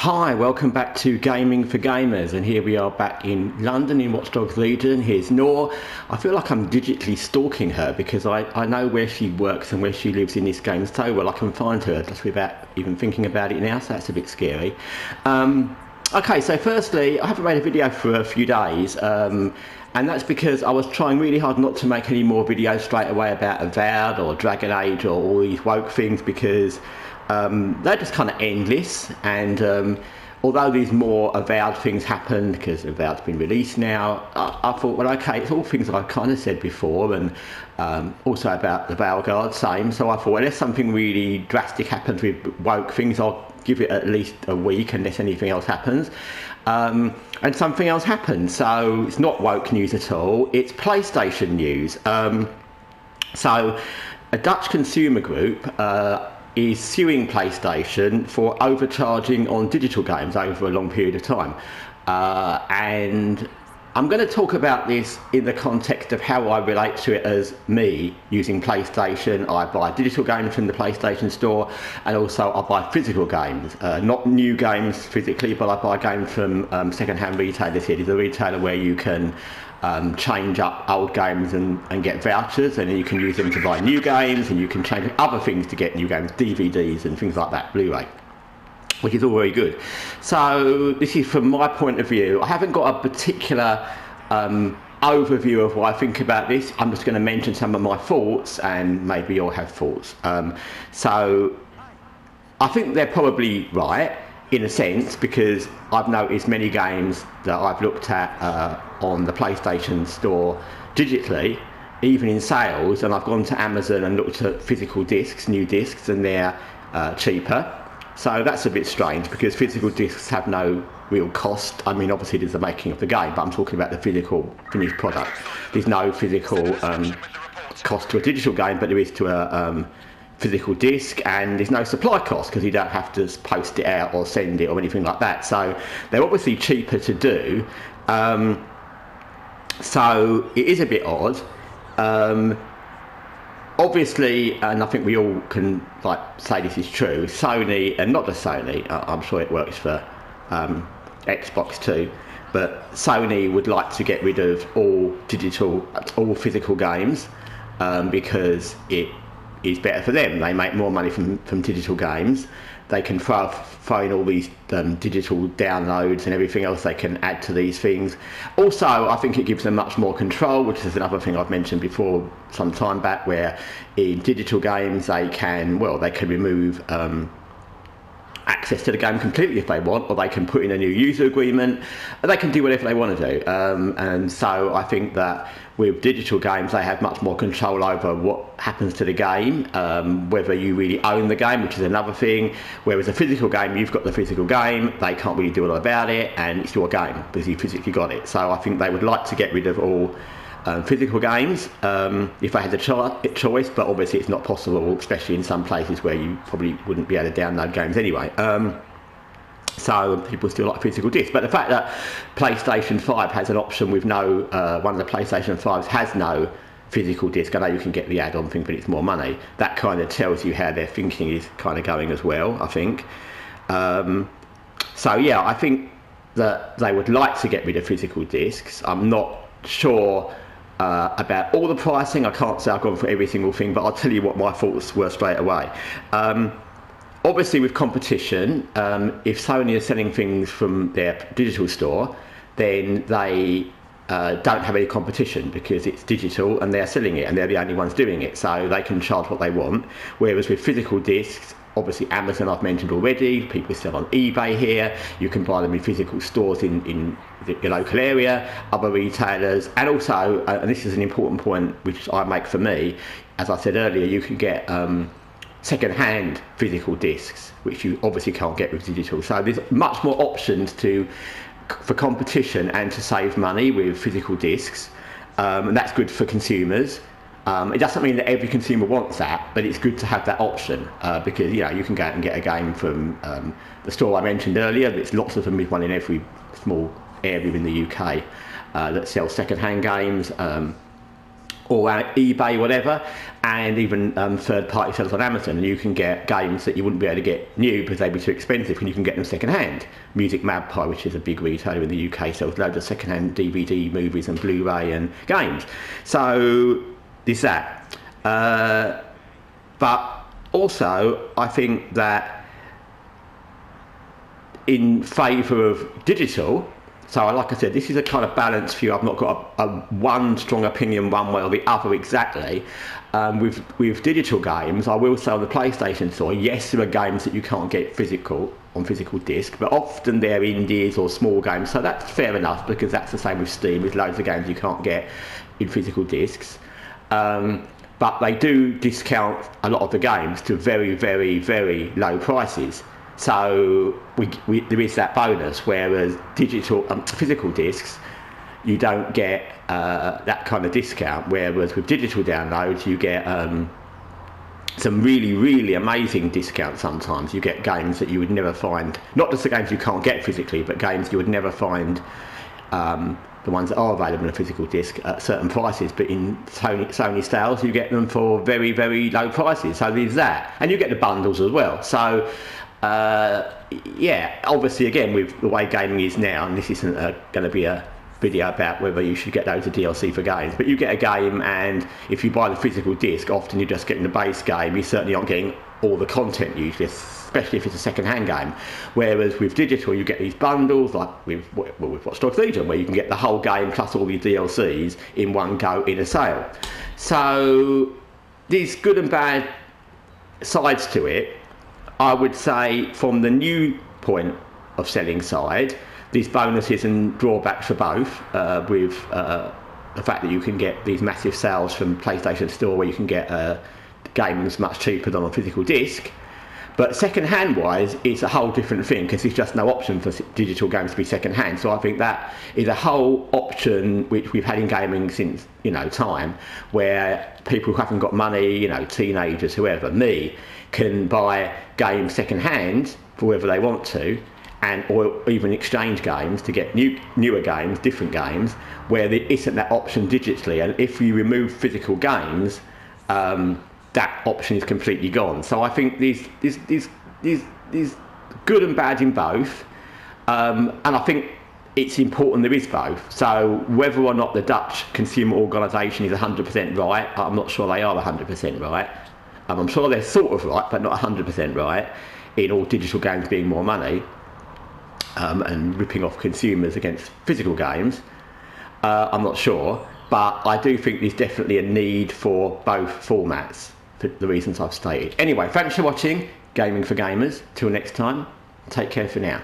Hi, welcome back to Gaming for Gamers, and here we are back in London in Watch Dogs Legion. Here's Noor. I feel like I'm digitally stalking her because I know where she works and where she lives in this game so well I can find her just without even thinking about it now, so that's a bit scary. Okay, so firstly, I haven't made a video for a few days, and that's because I was trying really hard not to make any more videos straight away about Avowed or Dragon Age or all these woke things because they're just kind of endless, and although these more Avowed things happen because Avowed's been released now, I thought, well, okay, it's all things that I've kind of said before, and also about the Veilguard, same. So I thought, well, unless something really drastic happens with woke things, I'll give it at least a week unless anything else happens. And something else happened, so it's not woke news at all, it's PlayStation news. So a Dutch consumer group is suing PlayStation for overcharging on digital games over a long period of time. And I'm going to talk about this in the context of how I relate to it as me using PlayStation. I buy digital games from the PlayStation Store, and also I buy physical games. Not new games physically, but I buy games from second-hand retailers here. There's a retailer where you can change up old games and get vouchers, and then you can use them to buy new games, and you can change other things to get new games, DVDs and things like that, Blu-ray, which is all very good. So this is from my point of view. I haven't got a particular overview of what I think about this. I'm just going to mention some of my thoughts, and maybe you'll have thoughts. So I think they're probably right in a sense, because I've noticed many games that I've looked at on the PlayStation Store digitally, even in sales, and I've gone to Amazon and looked at physical discs, new discs, and they're cheaper. So that's a bit strange because physical discs have no real cost. I mean, obviously there's the making of the game, but I'm talking about the physical finished product. There's no physical cost to a digital game, but there is to a physical disc, and there's no supply cost because you don't have to post it out or send it or anything like that. So they're obviously cheaper to do. So it is a bit odd. Obviously, and I think we all can say this is true, Sony, and not just Sony, I'm sure it works for Xbox too, but Sony would like to get rid of all physical games because it is better for them. They make more money from digital games. They can throw in all these digital downloads and everything else they can add to these things. Also, I think it gives them much more control, which is another thing I've mentioned before some time back, where in digital games they can remove access to the game completely if they want, or they can put in a new user agreement, and they can do whatever they want to do. And so I think that with digital games they have much more control over what happens to the game, whether you really own the game, which is another thing, whereas a physical game, you've got the physical game, they can't really do a lot about it, and it's your game because you physically got it. So I think they would like to get rid of all physical games if they had the choice, but obviously it's not possible, especially in some places where you probably wouldn't be able to download games anyway. So people still like physical discs, but the fact that PlayStation 5 has an option with no, one of the PlayStation 5s has no physical disc, I know you can get the add-on thing, but it's more money, that kind of tells you how their thinking is kind of going as well, I think. So yeah, I think that they would like to get rid of physical discs. I'm not sure about all the pricing. I can't say I've gone for every single thing, but I'll tell you what my thoughts were straight away. Obviously with competition, if Sony are selling things from their digital store, then they don't have any competition because it's digital and they're selling it and they're the only ones doing it, so they can charge what they want. Whereas with physical discs, obviously Amazon I've mentioned already, people sell on eBay here, you can buy them in physical stores in your local area, other retailers, and also, and this is an important point which I make for me, as I said earlier, you can get second-hand physical discs, which you obviously can't get with digital. So there's much more options for competition and to save money with physical discs, and that's good for consumers. It doesn't mean that every consumer wants that, but it's good to have that option because you can go out and get a game from the store I mentioned earlier. There's lots of them, with one in every small area in the UK that sells second-hand games. or eBay, whatever, and even third-party sellers on Amazon, and you can get games that you wouldn't be able to get new because they'd be too expensive, and you can get them second-hand. Music Magpie, which is a big retailer in the UK, sells loads of second-hand DVD movies and Blu-ray and games. So there's that. But also, I think that in favour of digital, so like I said, this is a kind of balanced view. I've not got a one strong opinion one way or the other exactly. With digital games, I will say on the PlayStation store, yes, there are games that you can't get on physical disc, but often they're indies or small games, so that's fair enough, because that's the same with Steam, with loads of games you can't get in physical discs. But they do discount a lot of the games to very, very, very low prices. So there is that bonus, whereas physical discs, you don't get that kind of discount, whereas with digital downloads you get some really, really amazing discounts sometimes. You get games that you would never find, not just the games you can't get physically, but games you would never find, the ones that are available on a physical disc at certain prices, but in Sony sales you get them for very, very low prices. So there's that, and you get the bundles as well. So yeah, obviously again, with the way gaming is now, and this isn't going to be a video about whether you should get loads of DLC for games, but you get a game, and if you buy the physical disc, often you're just getting the base game. You certainly aren't getting all the content usually, especially if it's a second-hand game. Whereas with digital, you get these bundles, like with Watch Dogs Legion, where you can get the whole game plus all the DLCs in one go in a sale. So there's good and bad sides to it. I would say from the new point of selling side, there's bonuses and drawbacks for both, with the fact that you can get these massive sales from PlayStation Store where you can get games much cheaper than on physical disc. But second-hand wise, it's a whole different thing, because there's just no option for digital games to be second-hand. So I think that is a whole option which we've had in gaming since, time, where people who haven't got money, teenagers, whoever, me, can buy games second-hand for whether they want to, or even exchange games to get newer games, different games, where there isn't that option digitally. And if you remove physical games, that option is completely gone. So I think there's good and bad in both, and I think it's important there is both. So whether or not the Dutch consumer organisation is 100% right, I'm not sure they are 100% right. I'm sure they're sort of right, but not 100% right, in all digital games being more money, and ripping off consumers against physical games. I'm not sure, but I do think there's definitely a need for both formats, for the reasons I've stated. Anyway, thanks for watching Gaming for Gamers. Till next time, take care for now.